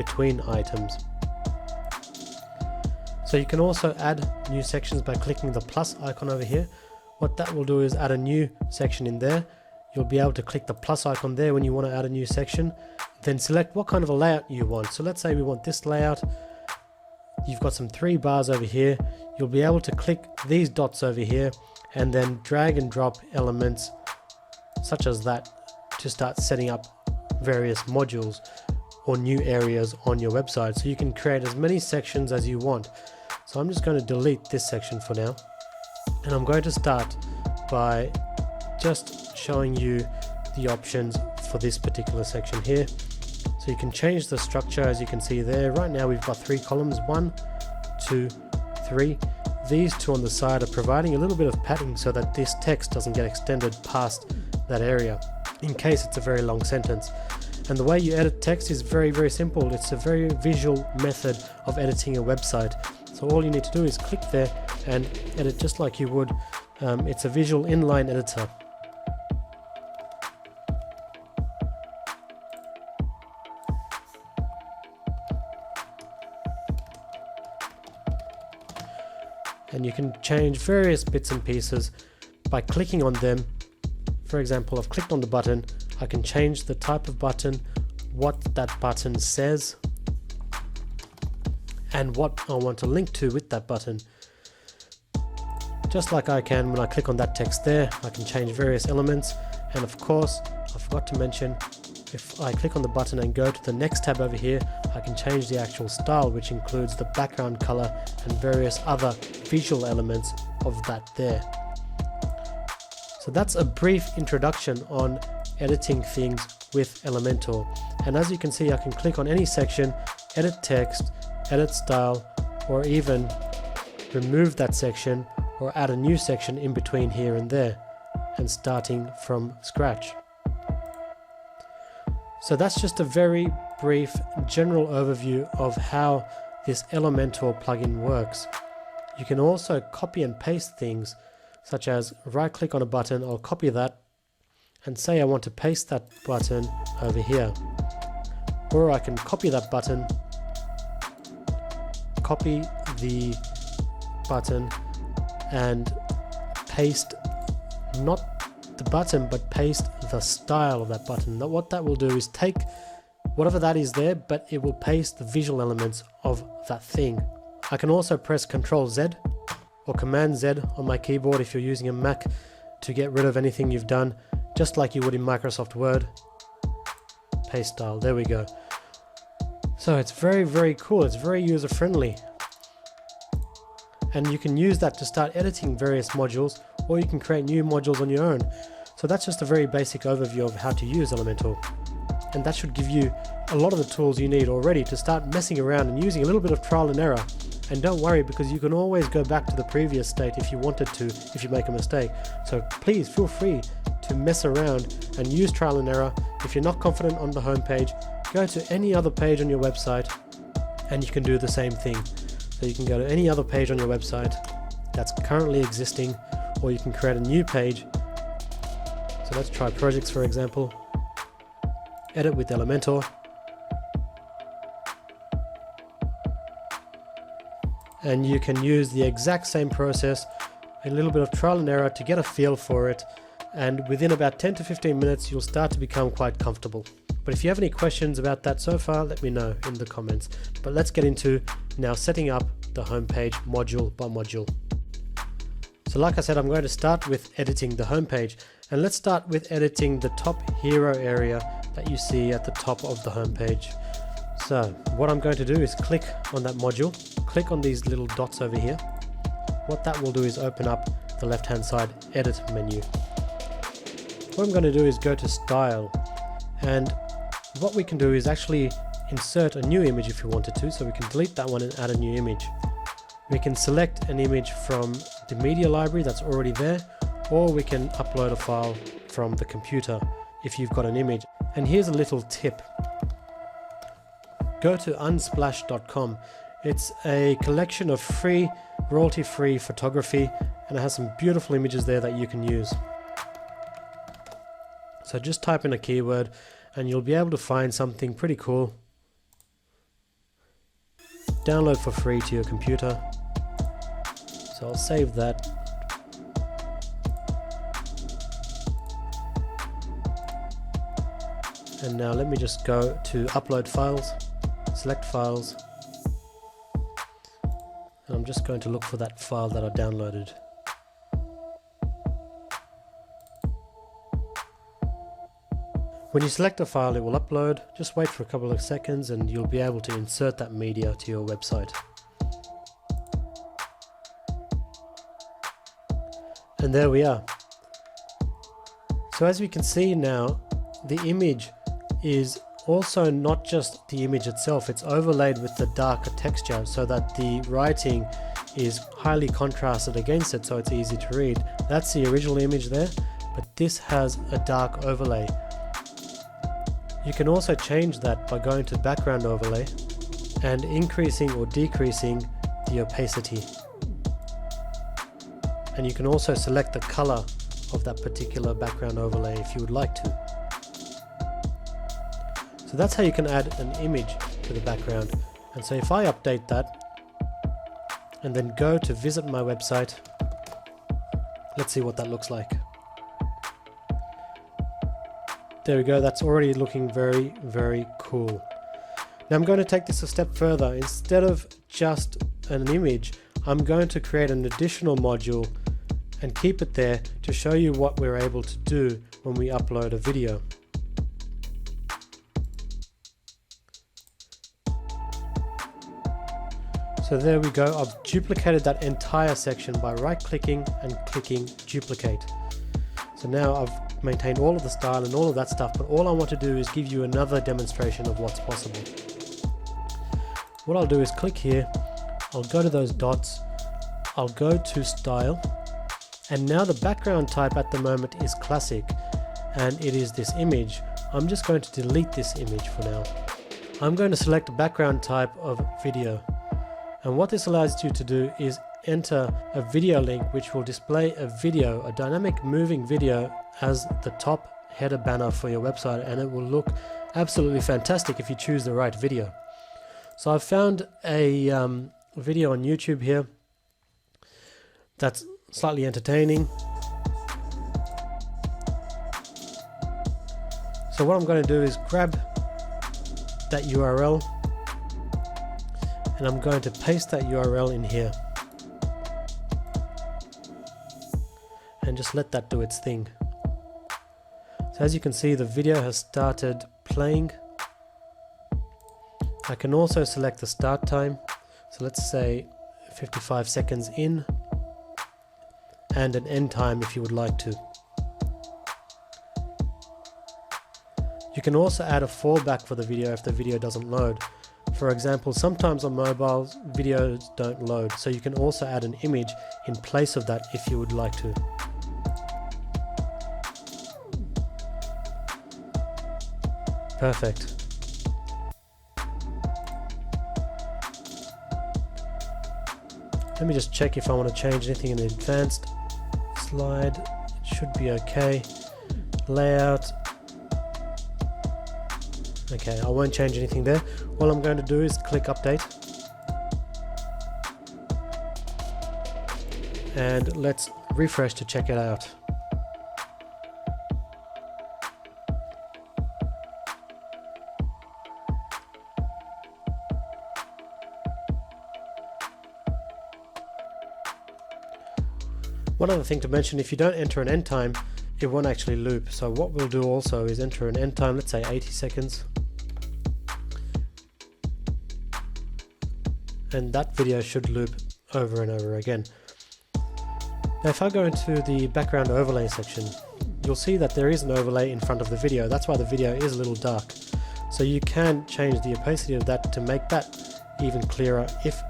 between items. So you can also add new sections by clicking the plus icon over here. What that will do is add a new section in there. You'll be able to click the plus icon there when you want to add a new section, then select what kind of a layout you want. So let's say we want this layout. You've got some 3 bars over here. You'll be able to click these dots over here and then drag and drop elements such as that to start setting up various modules or new areas on your website, so you can create as many sections as you want. So I'm just going to delete this section for now, and I'm going to start by just showing you the options for this particular section here. So you can change the structure, as you can see there. Right now we've got 3 columns, 1, 2, 3. These 2 on the side are providing a little bit of padding so that this text doesn't get extended past that area in case it's a very long sentence. And the way you edit text is very simple. It's a very visual method of editing a website. So all you need to do is click there and edit just like you would. It's a visual inline editor. And you can change various bits and pieces by clicking on them. For example, I've clicked on the button. I can change the type of button, what that button says, and what I want to link to with that button. Just like I can when I click on that text there, I can change various elements. And of course, I forgot to mention, if I click on the button and go to the next tab over here, I can change the actual style, which includes the background color and various other visual elements of that there. So that's a brief introduction on editing things with Elementor. And as you can see, I can click on any section, edit text, edit style, or even remove that section or add a new section in between here and there, and starting from scratch. So that's just a very brief general overview of how this Elementor plugin works. You can also copy and paste things, such as right click on a button, I'll copy that and say I want to paste that button over here. Or I can copy that button, copy the button and paste not the button but paste the style of that button. Now what that will do is take whatever that is there, but it will paste the visual elements of that thing. I can also press Ctrl Z or Command Z on my keyboard if you're using a Mac to get rid of anything you've done, just like you would in Microsoft Word. Paste style, there we go. So it's very cool, it's very user friendly. And you can use that to start editing various modules, or you can create new modules on your own. So that's just a very basic overview of how to use Elementor. And that should give you a lot of the tools you need already to start messing around and using a little bit of trial and error. And don't worry, because you can always go back to the previous state if you wanted to, if you make a mistake. So please feel free to mess around and use trial and error. If you're not confident on the home page, go to any other page on your website and you can do the same thing. So you can go to any other page on your website that's currently existing, or you can create a new page. So let's try projects, for example. Edit with Elementor. And you can use the exact same process, a little bit of trial and error to get a feel for it, and within about 10 to 15 minutes you'll start to become quite comfortable. But if you have any questions about that so far, let me know in the comments. But let's get into now setting up the homepage module by module. So like I said, I'm going to start with editing the homepage, and let's start with editing the top hero area that you see at the top of the homepage. So what I'm going to do is click on that module, click on these little dots over here. What that will do is open up the left hand side edit menu. What I'm going to do is go to style, and what we can do is actually insert a new image if we wanted to. So we can delete that one and add a new image. We can select an image from the media library that's already there, or we can upload a file from the computer if you've got an image. And here's a little tip. Go to unsplash.com. It's a collection of free, royalty-free photography, and it has some beautiful images there that you can use. So just type in a keyword and you'll be able to find something pretty cool. download for free to your computer. So I'll save that. And now let me just go to upload files, select files, and I'm just going to look for that file that I downloaded. When you select a file, it will upload. Just wait for a couple of seconds and you'll be able to insert that media to your website. And there we are. So as we can see now, the image is also not just the image itself, it's overlaid with the darker texture so that the writing is highly contrasted against it so it's easy to read. That's the original image there, but this has a dark overlay. You can also change that by going to background overlay and increasing or decreasing the opacity. And you can also select the color of that particular background overlay if you would like to. So that's how you can add an image to the background. And so if I update that and then go to visit my website, let's see what that looks like. There we go, that's already looking very, very cool. Now I'm going to take this a step further. Instead of just an image, I'm going to create an additional module and keep it there to show you what we're able to do when we upload a video. So there we go, I've duplicated that entire section by right-clicking and clicking duplicate. So now I've maintained all of the style and all of that stuff, but all I want to do is give you another demonstration of what's possible. What I'll do is click here, I'll go to those dots, I'll go to style, and now the background type at the moment is classic, and it is this image. I'm just going to delete this image for now. I'm going to select a background type of video. And what this allows you to do is enter a video link which will display a video, a dynamic moving video as the top header banner for your website, and it will look absolutely fantastic if you choose the right video. So I've found a video on YouTube here that's slightly entertaining. So what I'm going to do is grab that URL and I'm going to paste that URL in here and just let that do its thing. So as you can see, the video has started playing. I can also select the start time, so let's say 55 seconds in, and an end time if you would like to. You can also add a fallback for the video if the video doesn't load. For example, sometimes on mobile videos don't load, so you can also add an image in place of that if you would like to. Perfect. Let me just check if I want to change anything in the advanced slide. It should be okay. Layout. Okay, I won't change anything there. All I'm going to do is click update. And let's refresh to check it out. One other thing to mention, if you don't enter an end time, it won't actually loop. So what we'll do also is enter an end time, let's say 80 seconds. And that video should loop over and over again. Now if I go into the background overlay section, you'll see that there is an overlay in front of the video. That's why the video is a little dark. So you can change the opacity of that to make that even clearer if